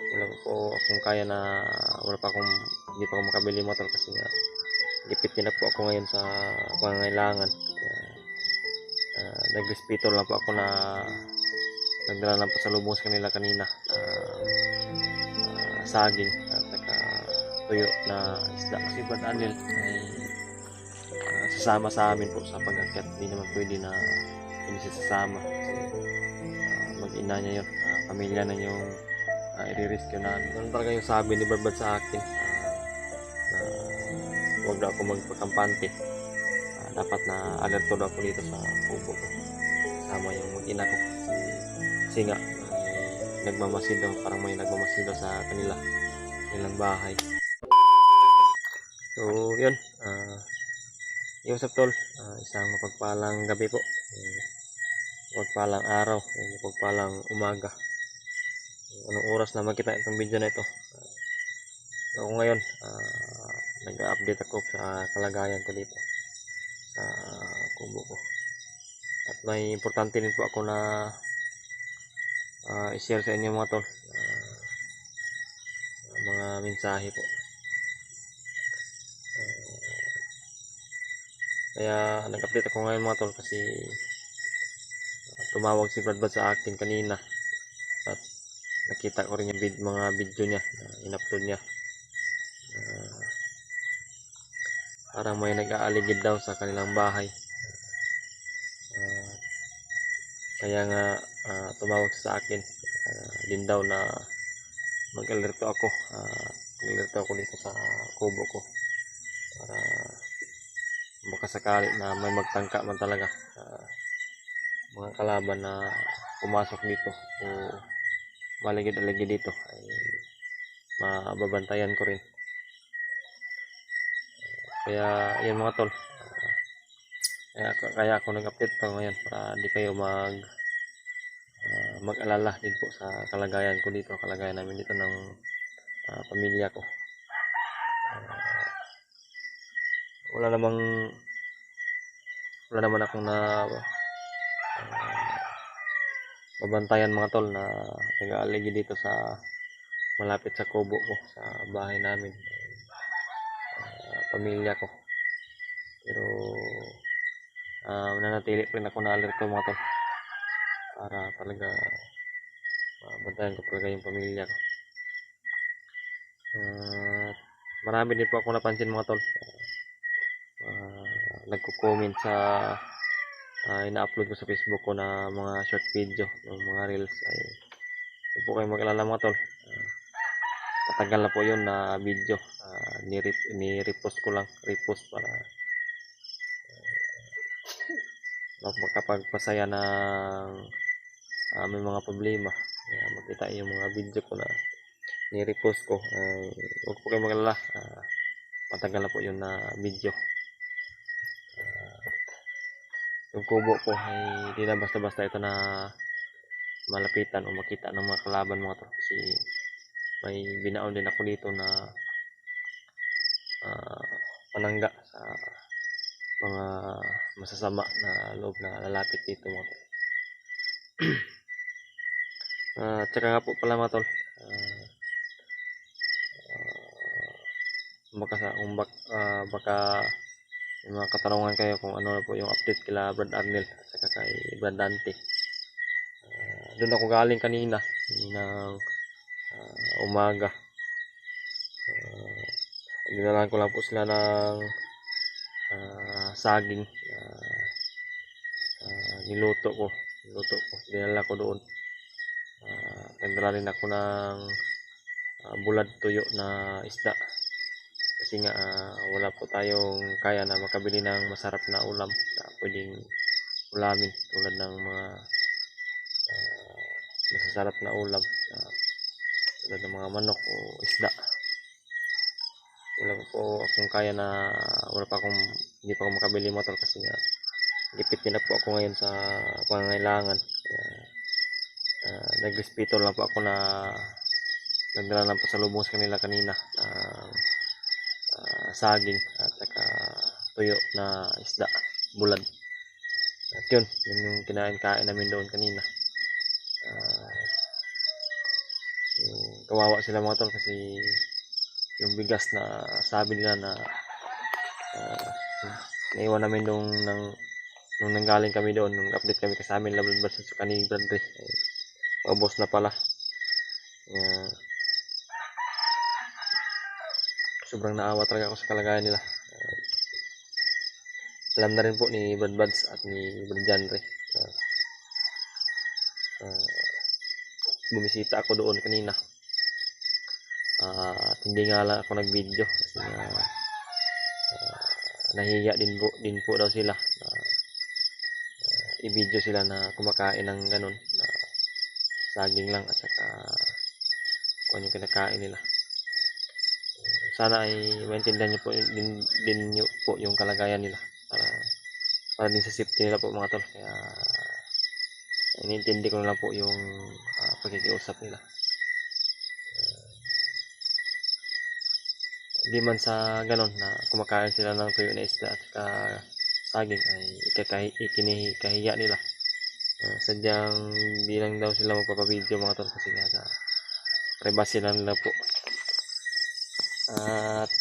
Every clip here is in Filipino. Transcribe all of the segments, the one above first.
wala po akong kaya na hindi pa ako makabili motor kasi nga gipit din na po ako ngayon sa pangangailangan. Kaya nagrespeto lang po ako na nagdala lang po sa lubong sa kanila kanina, saging at saka tuyo na isda. Kasi Brad Anil ay sasama sa amin po sa pag-akyat. Hindi naman pwede na hindi siya sasama kasi mag-ina niya yun, pamilya na yung i-rescue namin. Ganun talaga yung sabi ni Brad sa akin, na huwag na ako magpakampante. Dapat na alerto na ako dito sa kubo ko kasama yung mag-ina ko kasi nga nagmamasid daw, parang may nagmamasid daw sa kanilang bahay. So yun, usap tol, isang mapagpalang gabi po, mapagpalang araw, mapagpalang umaga, anong oras na makita itong video na ito. So ako ngayon, nag-update ako sa kalagayan ko dito sa kubo ko, at may importante din po ako na i-share sa inyo mga tol, mga mensahe po. Kaya nag-update ako ngayon mga tol kasi tumawag si Brad sa akin kanina at nakita ko rin yung mga video niya na in-upload niya. Parang may nag-aaligid daw sa kanilang bahay. Kaya nga tumawag sa akin din daw na mag-alerto ako. Mag-alerto ako dito sa kubo ko para baka sakali na may magtangka man talaga mga kalaban na pumasok dito o maligid-aligid dito ay mababantayan ko rin. Kaya yan mga tol, kaya ako nag-update pa ngayon para di kayo mag-alala din po sa kalagayan ko dito, kalagayan namin dito ng pamilya ko. Wala naman akong babantayan mga tol na nag-aaligi dito sa malapit sa kubo ko, sa bahay namin, pamilya ko. Pero nanatili pa rin ako na alerto mga tol para talaga mabantayan ko talaga yung pamilya ko. Marami din po ako napansin mga tol, nagko-comment sa ina-upload ko sa Facebook ko na mga short video, ng mga reels. Ay huwag po kayo mag-alala mga tol, matagal na po yun na video, ni-repost ko lang, repost para makapagpasaya ng may mga problema. Kaya makita yung mga video ko na ni-repost ko. Huwag po kayo mag-alala, matagal na po yun na video. Yung kubo ko ay hindi na basta-basta ito na malapitan o makita ng mga kalaban mga to, kasi may binaon din ako dito na panangga sa mga masasama na loob na lalapit dito mga tol. Tsaka nga po pala mga tol, baka yung mga katanungan kayo kung ano na po yung update kila Brad Arnel at saka kay Brad Dante. Doon ako galing kanina ng umaga. Dinalaan ko lang po sila ng saging, niluto ko, dinala ko doon. Nagdala rin ako ng bulad tuyo na isda kasi nga wala po tayong kaya na makabili ng masarap na ulam na pwedeng ulamin tulad ng mga masasarap na ulam tulad ng mga manok o isda. Wala po akong kaya na hindi pa ako makabili motor kasi nga gipit din na po ako ngayon sa pangangailangan. Kaya nagrespeto lang po ako na nagdala lang po sa lubong sa kanila kanina saging at saka tuyo na isda, bulad. At yun yung kinain namin doon kanina. kawawa sila mga tol kasi yung bigas na sabi nila na naiwan namin nung nanggaling kami doon, nung update kami kasi amin Blood Buds sa kanil Brandre, paubos na pala. Sobrang naawa talaga ako sa kalagayan nila. Alam na rin po ni Blood Buds at ni Brad Janre. Bumisita ako doon kanina. At hindi nga lang ako nag-video kasi nahihiya din po daw sila. I-video sila na kumakain ng ganun na saging lang at saka kung yung kinakain nila. Sana ay maintindihan niyo po din niyo po yung kalagayan nila para din sa safety nila po mga tol. Kaya inintindi ko na lang po yung pagkikiusap nila. Hindi man sa ganon na kumakain sila ng tuyo na isda at saka saging ay ikinihiya nila. Sadyang di lang daw sila magpapabideo mga tol kasi nga sa privacy lang nila po. At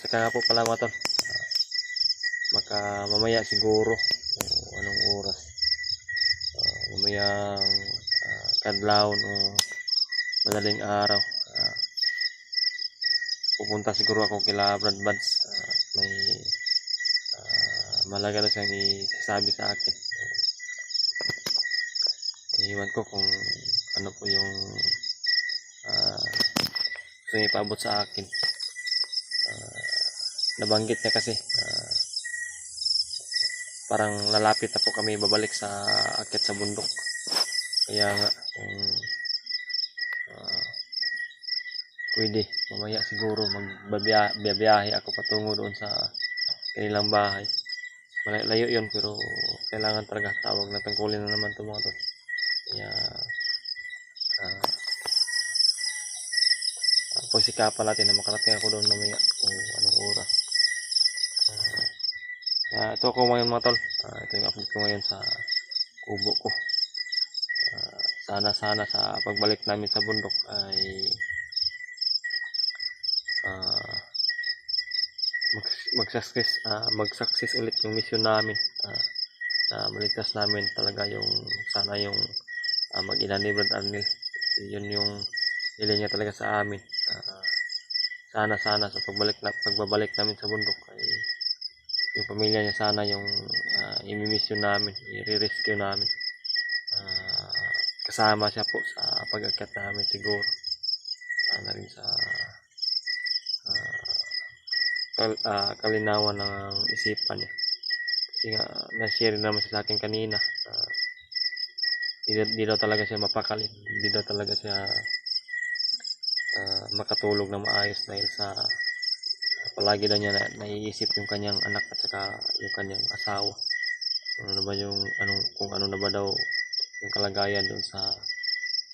saka nga po pala mga tol, mamaya siguro anong oras, mamayang kadlawon o madaling araw, pupunta siguro ako kila Brad Buds. May malaga na siyang isasabi sa akin. Iwan ko kung ano po yung gusto niya ipaabot sa akin. Nabanggit niya kasi parang lalapit na po kami babalik sa akit sa bundok. Kaya nga kung pwede mamaya siguro magbabiyahe ako patungo doon sa kanilang bahay. Malayo yun pero kailangan talaga, tawag na tungkulin na naman ito mga tol. Kaya pagsikapan natin na makarating ako doon mamaya kung anong oras. Ito ako ngayon mga tol, ito yung update ko ngayon sa kubo ko. Sana sa pagbalik namin sa bundok ay mag-success ulit yung mission namin, na maligtas namin talaga yung sana yung mag-ina ni Brad Arnel. Yun yung hiling niya talaga sa amin. Sana sa pagbabalik namin sa bundok ay yung pamilya niya sana yung i-mission namin, i-rescue namin. Kasama siya po sa pag-akyat namin siguro. Sana rin sa kalinawan ng isipan niya. Kasi nga na-share naman siya sa akin kanina. Di daw talaga siya mapakali. Di daw talaga siya makatulog na maayos dahil sa palagi daw niya naiisip yung kanyang anak at saka yung kanyang asawa. Kung ano na ba daw yung kalagayan doon sa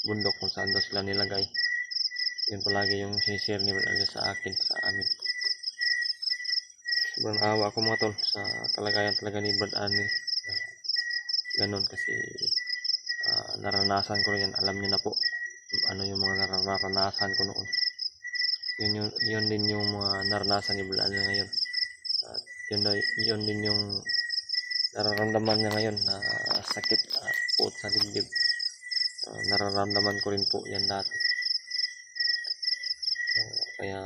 bundok kung saan daw sila nilagay. Yun palagi yung sinishare ni Brad sa akin, sa amin. Sobrang awa ako mga tol sa kalagayan talaga ni Brad Arnel. Ganon kasi naranasan ko rin yan. Alam niyo na po ano yung mga naranasan ko noon. Yun din yung mga naranasan ni Brad Arnel ngayon. At yun din yung nararamdaman niya ngayon na sakit po sa dibdib. Nararamdaman ko rin po yan dati. Kaya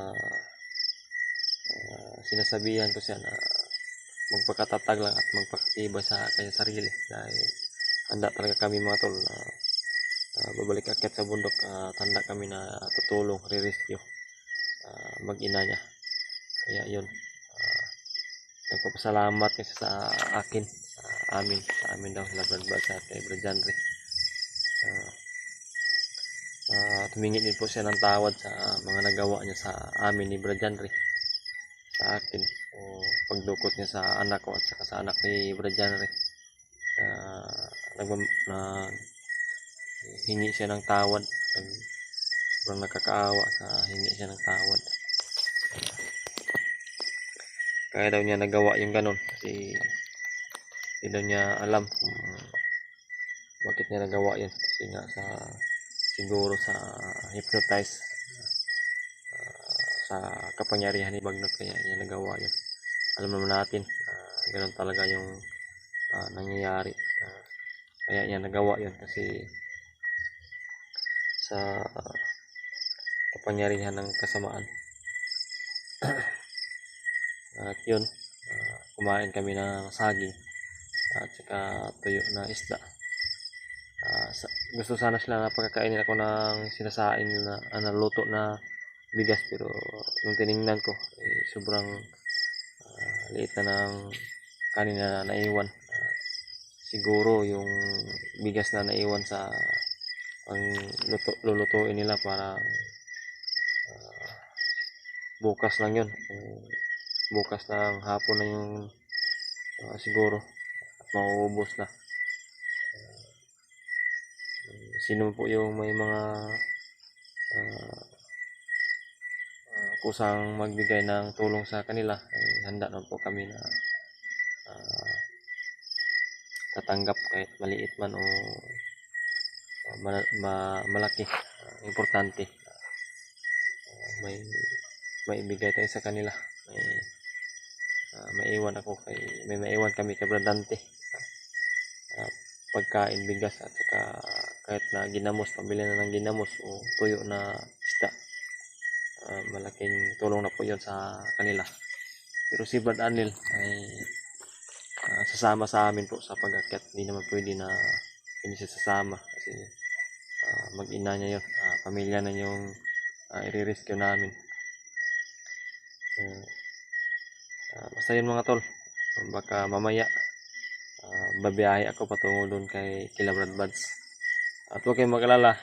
sinasabihan ko siya na magpakatatag lang at magpakatibay sa kanyang sarili dahil handa talaga kami mga tol na babalik akyat sa bundok at handa kami na tutulong, re-rescue mag-ina niya. Kaya yun, nagpapasalamat kasi sa akin, sa amin daw sila Brad Buds at kay Brad Janre. Tumingi din po siya ng tawad sa mga nagawa niya sa amin ni Brad Janre, sa akin o pagdukot niya sa anak ko at saka sa anak ni Brad Janre. Hingi siya ng tawad. Sobrang nakakaawa sa hingi siya ng tawad. Kaya daw niya nagawa yung ganon kasi hindi daw niya alam kung bakit niya nagawa yun kasi nga sa siguro sa hypnotize sa kapangyarihan ni Bagnot, kaya niya nagawa yun. Alam naman natin ganun talaga yung nangyayari, kaya niya nagawa yun kasi sa kapangyarihan ng kasamaan. At yun, kumain kami ng saging at saka tuyo na isda. Gusto sana sila na pagkakainin ako ng sinasain na naluto na bigas, pero nung tiningnan ko sobrang liit na ng kanin na naiwan. Siguro yung bigas na naiwan sa ang lulutuin nila para bukas lang yun. Bukas ng hapon na yung siguro at mauubos na. Sino po yung may mga kusang magbigay ng tulong sa kanila, ay handa na po kami na tatanggap kahit maliit man o malaki. Importante may maibigay tayo sa kanila. Maiwan kami kay Bradante, pagkain, bigas at saka kahit na ginamos, pambili na ng ginamos o tuyo na isda. Malaking tulong na po yun sa kanila. Pero si Brad Anil ay sasama sa amin po sa pag-akyat. Hindi naman pwede na hindi siya sasama kasi mag-ina niya yun, pamilya na yung i-rescue namin. Basta yun mga tol, baka mamaya babiyahe ako patungo doon kay kila Brad Buds. At huwag kayong mag-alala,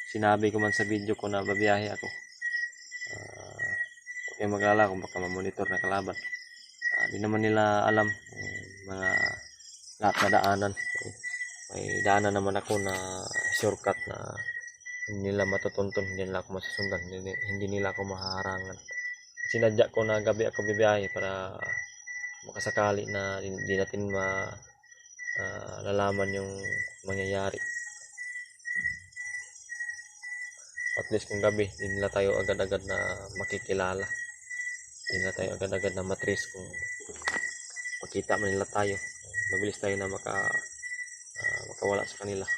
sinabi ko man sa video ko na babiyahe ako. Huwag kayong mag-alala kung baka mamonitor na kalaban. Di naman nila alam mga lahat na daanan. May daanan naman ako na shortcut na hindi nila matutuntun, hindi nila ako masusundan, hindi nila ako mahaharangan. Sinadya ko na gabi ako bibiyahe para makasakali na hindi natin lalaman yung mangyayari. At least kung gabi, hindi nila tayo agad-agad na makikilala. Hindi nila tayo agad-agad na matrace kung makita man nila tayo. Mabilis tayo na makawala sa kanila.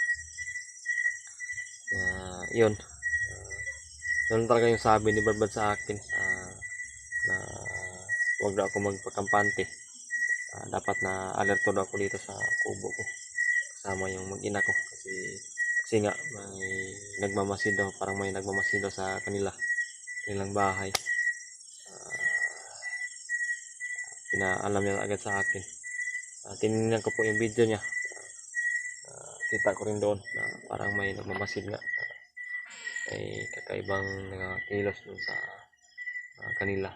Yun. Yun talaga yung sabi ni Barbad sa akin na huwag na ako magpakampante. Dapat na alerto na ako dito sa kubo ko kasama yung mag-ina ko kasi nga may nagmamasid daw, parang may nagmamasid daw sa kanilang bahay. Pinaalam niya agad sa akin. Tinignan ko po yung video niya, kita ko rin doon na parang may nagmamasid nga, may kakaibang kilos dun sa kanila.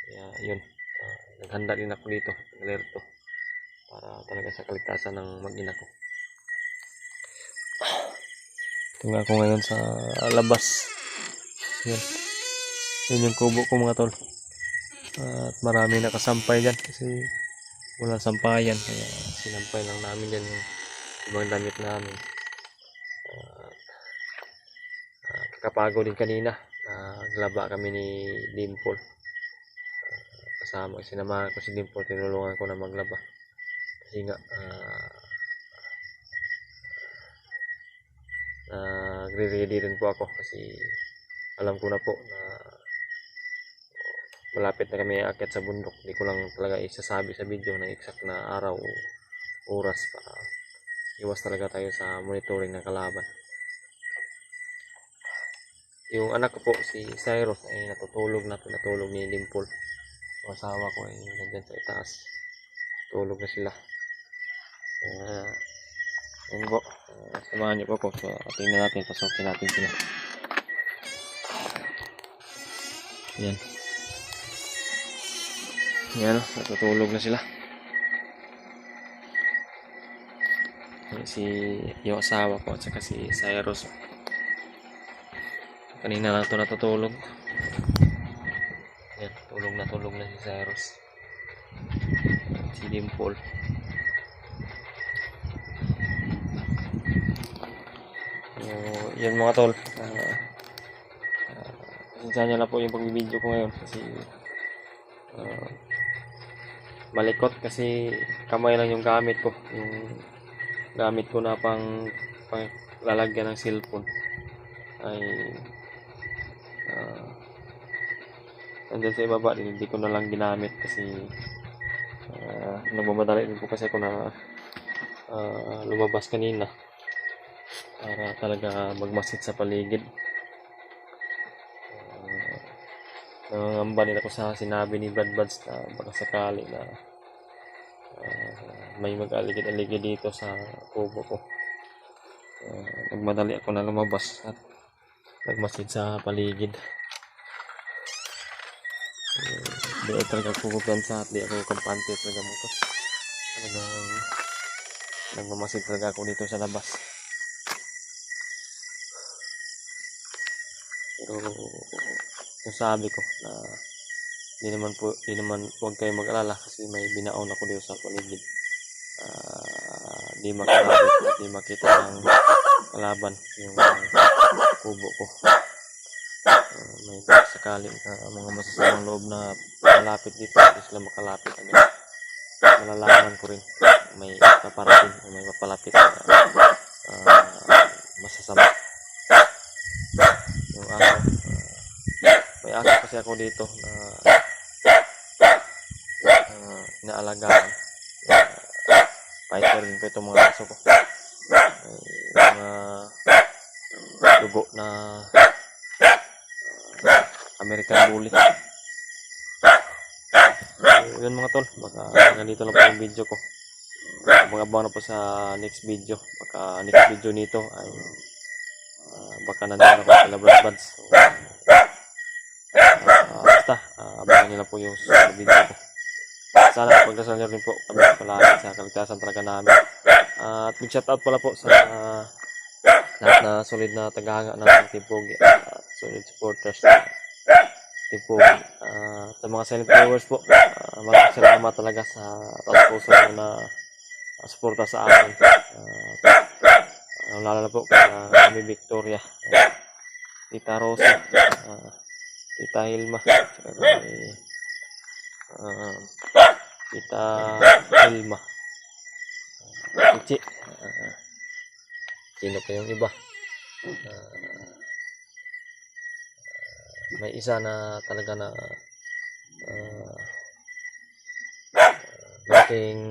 Kaya yun, naghanda din ako dito, alerto para talaga sa kaligtasan ng mag-ina ko. Ito nga ako ngayon sa labas. Yun yung kubo ko mga tol. At marami nakasampay dyan kasi walang sampayan, kaya sinampay lang namin dyan yung ibang damit namin. Kakapagod din kanina, naglaba kami ni Dimple. Sinamahan ko si Dimple, tinulungan ko na maglaba kasi nga nagre-ready rin po ako kasi alam ko na po na malapit na kami aakyat sa bundok. Hindi ko lang talaga isasabi sa video na exact na araw o oras para iwas talaga tayo sa monitoring ng kalaban. Yung anak ko po, si Cyrus, ay natutulog ni Dimple. Yung asawa ko ay nandyan sa itaas, tulog na sila. Yun po, samahan niyo po ko. So tingnan natin, pasokin natin sila. Yan, natutulog na sila. Yung asawa ko at saka si Cyrus, kanina lang ito natutulog. Yan, tulog na si Cyrus. Si Dimple. So, yun mga tol. Pasensya nyo na po yung pag-video ko ngayon kasi malikot kasi kamay lang yung gamit ko. Yung gamit ko na pang lalagyan ng cellphone ay nandun sa ibaba, hindi ko na lang ginamit kasi nagmamadali din po kasi ako na lumabas kanina para talaga magmasid sa paligid. Nangangamba din ako sa sinabi ni Brad Buds na baka sakali na may mag-aligid-aligid dito sa kubo ko. Nagmadali ako na lumabas at nagmasid sa paligid. Di ako talaga pupunta at di ako kampante talaga mo to. Talagang nagmamasid talaga ako dito sa labas. Pero yung sabi ko na di naman huwag kayo mag-alala kasi may binaon ako dito sa paligid. Di makalabot at di makita ng kalaban yung kubo ko. May sakaling mga masasamang loob na malapit dito, hindi sila makalapit. Malalaman ko rin may paparating o may mapalapit na masasama. Yung aso, may aso kasi ako dito na inaalagaan. Fighter din po itong mga aso ko. May mga dugo na American Bully. So, yun mga tol, baka hanggang dito lang po yung video ko. Abang-abang na po sa next video. Baka next video nito ay baka nandun ako sa Brad Buds. So, basta abangan nyo lang po yung video ko. Sana pagdasal nyo rin po kami palagi sa kaligtasan talaga namin. At big shoutout pala po sa lahat na solid na tagahanga ng Team Pogi, solid supporters Team Pogi. Sa mga silent viewers po, maraming salamat talaga sa taos puso na suporta sa amin. Lalo na po kami Victoria, Tita Rosa, Tita Hilma, Tita Hilma, Ichi, sino pa yung iba? May isa na talaga na malaking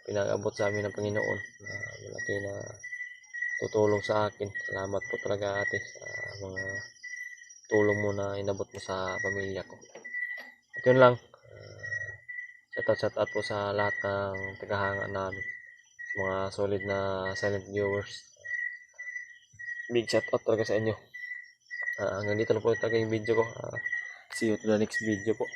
pinag-abot sa amin ng Panginoon, malaki na tutulong sa akin. Salamat po talaga ate sa mga tulong mo na inabot mo sa pamilya ko. At yun lang, shout out po sa lahat ng tagahanga namin, mga solid na silent viewers. Big shout out talaga sa inyo. Hanggang dito na po talaga yung video ko. See you to the next video po.